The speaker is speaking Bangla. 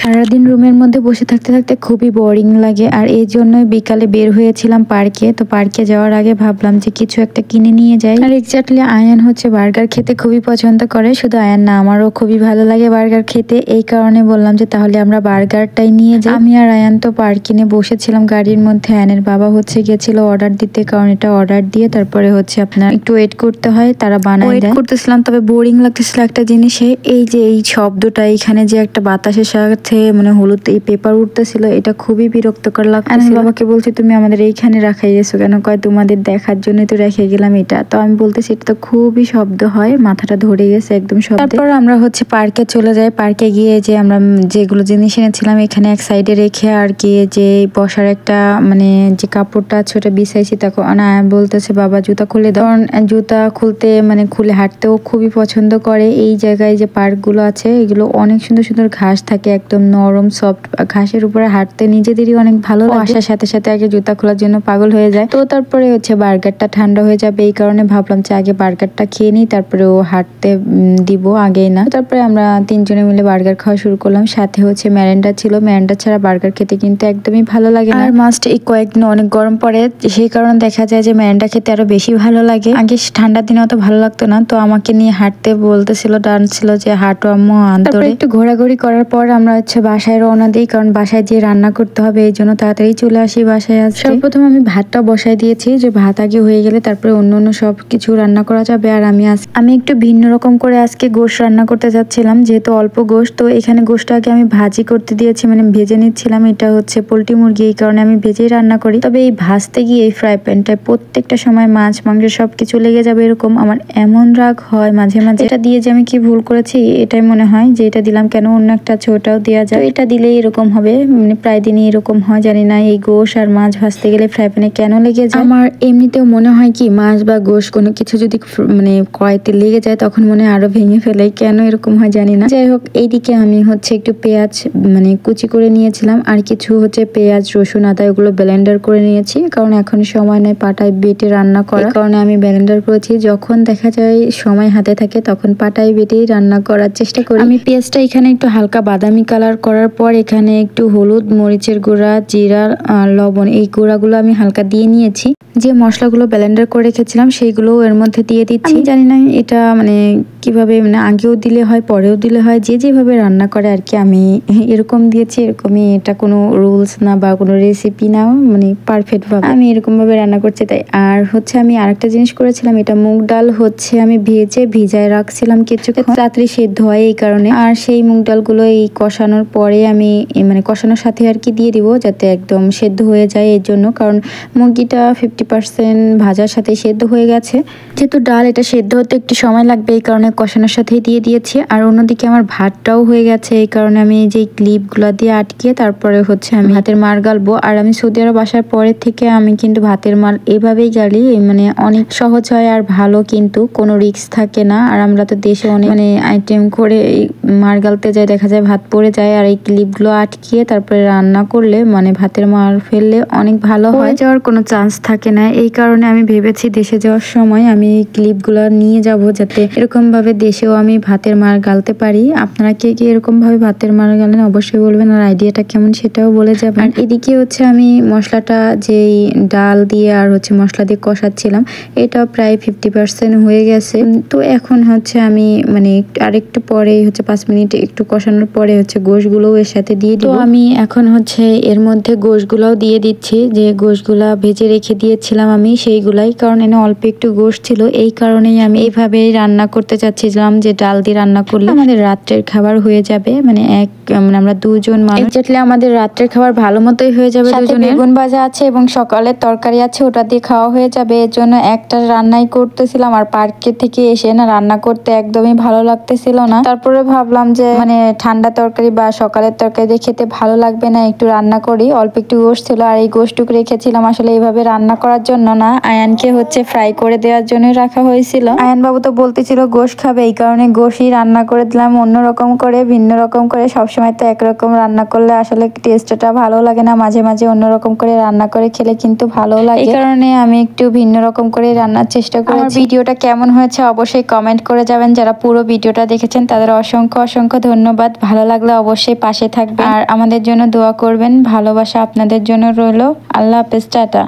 সারাদিন রুমের মধ্যে বসে থাকতে থাকতে খুবই বোরিং লাগে, আর এই জন্যই বিকালে বের হয়েছিলাম পার্কে। তো পার্কে যাওয়ার আগে ভাবলাম যে কিছু একটা কিনে নিয়ে যাই। আর এক্স্যাক্টলি আয়ান হচ্ছে বার্গার খেতে খুবই পছন্দ করে, শুধু আয়ান না আমারও খুবই ভালো লাগে বার্গার খেতে। এই কারণে বললাম যে তাহলে আমরা বার্গারটাই নিয়ে যাই। আমি আর আয়ান তো পার্কে নিয়ে বসেছিলাম গাড়ির মধ্যে। আয়ানের বাবা হচ্ছে গেছিল অর্ডার দিতে, কারণ এটা অর্ডার দিয়ে তারপরে হচ্ছে আপনার একটু ওয়েট করতে হয়, তারা বানায় দেয়। করতেছিলাম, তবে বোরিং লাগতেছিল একটা জিনিসে, এই যে এই শব্দটা, এখানে যে একটা বাতাসের সাথে মানে হলুদ এই পেপার উঠতেছিল, এটা খুবই বিরক্তকর লাগতেছিল। বাবাকে বলছি তুমি আমাদের এইখানে রাখাই গেছো কেন? কয় তোমাদের দেখার জন্য তো রেখে গেলাম এটা। তো আমি বলতেছি এটা তো খুবই শব্দ হয়, মাথাটা ধরে গেছে একদম শব্দ। তারপর আমরা হচ্ছে পার্কে চলে যাই। পার্কে গিয়ে যে আমরা যেগুলো জিনিস এনেছিলাম এখানে এক সাইডে রেখে আর কি যে বসার একটা মানে যে কাপড়টা আছে ওটা বিছাইছি। তখন বলতেছে বাবা জুতা খুলে দাও। জুতা খুলতে মানে খুলে হাঁটতেও খুবই পছন্দ করে। এই জায়গায় যে পার্কগুলো আছে এগুলো অনেক সুন্দর সুন্দর ঘাস থাকে, একদম নরম সফট ঘাসের উপরে হাঁটতে নিজেদেরই অনেক ভালো লাগে। আসার সাথে সাথে আগে জুতা খোলার জন্য পাগল হয়ে যায়। তো তারপরে হচ্ছে বার্গারটা ঠান্ডা হয়ে যাবে, এই কারণে ভাবলাম যে আগে বার্গারটা খেয়ে নিই, তারপরে ও হাঁটতে দিব, আগেই না। তারপরে আমরা তিনজনে মিলে বার্গার খাওয়া শুরু করলাম। সাথে হচ্ছে ম্যারেন্ডা ছিল, ম্যারেন্ডা ছাড়া বার্গার খেতে কিন্তু একদমই ভালো লাগে না। আর মাস্ট এই কয়েকদিন অনেক গরম পড়ে, সেই কারণে দেখা যায় যে ম্যারেন্ডা খেতে আরো বেশি ভালো লাগে। আগে ঠান্ডার দিনে অত ভালো লাগতো না। তো আমাকে নিয়ে হাঁটতে বলতেছিল, ডানছিল যে হাঁটো আম্মু আন্তরে। একটু ঘোরাঘুরি করার পর আমরা হচ্ছে বাসায় রওনা দিই, কারণ বাসায় যে রান্না করতে হবে এই জন্য তাড়াতাড়ি চলে আসি বাসায়। সর্বপ্রথম আমি ভাতটা বসাই দিয়েছি, যে ভাত আগে হয়ে গেলে তারপরে অন্য অন্য সব কিছু রান্না করা যাবে। আর আমি একটু ভিন্ন রকম করে আজকে গোশত রান্না করতে যাচ্ছিলাম, যেহেতু অল্প গোশত। তো এখানে গোশতটা আগে আমি ভাজি করতে দিয়েছি, মানে ভেজে নিচ্ছিলাম। এটা হচ্ছে পোলট্রি মুরগি, এই কারণে আমি ভেজেই রান্না করি। তবে এই ভাজতে গিয়ে এই ফ্রাই প্যানটায় প্রত্যেকটা সময় মাছ মাংস সবকিছু লেগে যাবে, এরকম আমার এমন রাগ হয় মাঝে মাঝে। এটা দিয়ে যে আমি কি ভুল করেছি এটাই মনে হয়, যে এটা দিলাম কেন, অন্য একটা আছে ওটাও দেওয়া যায়। এটা দিলেই এরকম হবে, মানে প্রায় দিনই এরকম হয়। জানি না এই গোশ আর মাছ ভাজতে গেলে ফ্রাই প্যানে কেন লেগে যায়। আমার এমনিতেও মনে হয় কি মাছ বা গোশ কোনো কিছু যদি মানে কড়াইতে লেগে যায় তখন মনে হয় আরো ভেঙে ফেলে, কেন এরকম হয় জানি না। যাই হোক, এইদিকে আমি হচ্ছে একটু পেঁয়াজ মানে কুচি করে নিয়েছিলাম, আর কিছু হচ্ছে পেঁয়াজ রসুন আদা এগুলো ব্লেন্ডার করে নিয়েছি, কারণ এখন সময় নেই পাটায় বেটে রান্না করার কারণে আমি ব্লেন্ডার করেছি। যখন দেখা যায় সময় হাতে থাকে তখন পাটায় বেটেই রান্না করার চেষ্টা করি। আমি পেঁয়াজটা এখানে একটু হালকা বাদামি কালার করার পর এখানে একটু হলুদ, মরিচের গুঁড়া, জিরা, লবণ এই গুঁড়াগুলো আমি হালকা দিয়ে নিয়েছি। যে মশলাগুলো ব্লেন্ডার করে রেখেছিলাম সেইগুলো এর মধ্যে দিয়ে দিচ্ছি। আমি জানি না এটা মানে কিভাবে, মানে আগেও দিলে হয় পরেও দিলে হয়, যে যেভাবে রান্না করে আর কি। আমি এরকম দিয়েছি, এরকমই, এটা কোনো রুলস না বা কোনো রেসিপি না, মানে পারফেক্ট ভাবে আমি এরকম ভাবে রান্না করছি তাই। আর হচ্ছে আমি আরেকটা জিনিস করেছিলাম, এটা মুগ ডাল হচ্ছে আমি ভিজায় রাখছিলাম কিছুক্ষণ, তাড়াতাড়ি সেদ্ধ হয় এই কারণে। আর সেই মুগ ডালগুলো এই কষানোর পরে আমি মানে কষানোর সাথে আর কি দিয়ে দিব, যাতে একদম সেদ্ধ হয়ে যায় এর জন্য। কারণ মুরগিটা 50% ভাজার সাথে সেদ্ধ হয়ে গেছে, যেহেতু ডাল এটা সেদ্ধ হতে একটু সময় লাগবে, এই কারণে কষানোর সাথেই দিয়ে দিয়েছি। আর অন্যদিকে আমার ভাতটাও হয়ে গেছে, এই কারণে আমি যে ক্লিপগুলো দিয়ে আটকিয়ে তারপরে হচ্ছে আমি ভাতের মার গালবো। আর আমি সৌদি আরব আসার পরের থেকে আমি কিন্তু ভাতের মার এভাবেই গালি, মানে অনেক সহজ হয় আর ভালো, কিন্তু কোনো রিস্ক থাকে না। আর আমরা তো দেশে অনেক মানে আইটেম করে মার গালতে যাই, দেখা যায় ভাত পড়ে যায়। আর এই ক্লিপগুলো আটকিয়ে তারপরে রান্না করলে মানে ভাতের মার ফেললে অনেক ভালো হয়, যাওয়ার কোনো চান্স থাকে না। এই কারণে আমি ভেবেছি দেশে যাওয়ার সময় আমি এই ক্লিপগুলো নিয়ে যাব, যাতে এরকম ভাবে দেশেও আমি ভাতের মার গালতে পারি। আপনারা কে কে এরকম ভাবে ভাতের মার গালেন অবশ্যই বলবেন, আর আইডিয়াটা কেমন সেটাও বলে যাবেন। এদিকে হচ্ছে আমি মশলাটা যেই ডাল দিয়ে আর হচ্ছে মশলা দিয়ে কষাচ্ছিলাম, এটাও প্রায় 50% হয়ে গেছে। তো এখন হচ্ছে আমি মানে আরেকটু পরে হচ্ছে 5 মিনিট একটু কষানোর পরে হচ্ছে গোশগুলোও এর সাথে দিয়ে দিব। তো আমি এখন হচ্ছে এর মধ্যে গোশগুলোও দিয়ে দিচ্ছি, যে গোশগুলা ভেজে রেখে দিয়েছিলাম আমি সেইগুলাই, কারণ এনে অল্প একটু গোশ ছিল, এই কারণেই আমি এইভাবেই রান্না করতে চাচ্ছিলাম, যে ডাল দিয়ে রান্না করলে আমাদের রাত্রের খাবার হয়ে যাবে। মানে মানে আমরা দুজন মানুষ, এক্স্যাক্টলি আমাদের রাত্রের খাবার ভালো মতোই হয়ে যাবে। দুজনের বেগুন ভাজা আছে এবং সকালের তরকারি আছে, ওটা দিয়ে খাওয়া হয়ে যাবে। এর জন্য একটা রান্নাই করতেছিলাম। আর পার্কে থেকে এসে না রান্না করতে একদমই ভালো লাগতেছিল না। তারপরে ভাবলাম যে মানে ঠান্ডা তরকারি বা সকালের তরকারি দিয়ে খেতে ভালো লাগবে না, একটু রান্না করি। অল্প একটু গোশত ছিল, আর এই গোশটুকু রেখেছিলাম আসলে এইভাবে রান্না করার জন্য না, আয়ানকে হচ্ছে ফ্রাই করে দেওয়ার জন্য রাখা হয়েছিল। আয়ান বাবু তো বলতেছিল গোশত খাবে, এই কারণে গোশই রান্না করে দিলাম অন্যরকম করে, ভিন্ন রকম করে। সবসময় তো একরকম রান্না করলে আসলে টেস্টটা ভালো লাগে না, মাঝে মাঝে অন্যরকম করে রান্না করে খেলে কিন্তু ভালো লাগে। এই কারণে আমি একটু ভিন্ন রকম করে রান্নার চেষ্টা করেছি। আমার ভিডিওটা কেমন হয়েছে অবশ্যই কমেন্ট করে যাবেন। যারা পুরো ভিডিওটা দেখেছেন তাদের অসংখ্য অসংখ্য ধন্যবাদ। ভালো লাগলে অবশ্যই পাশে থাকবেন আর আমাদের জন্য দোয়া করবেন। ভালোবাসা আপনাদের জন্য রইলো। আল্লাহ হাফেজ, টাটা।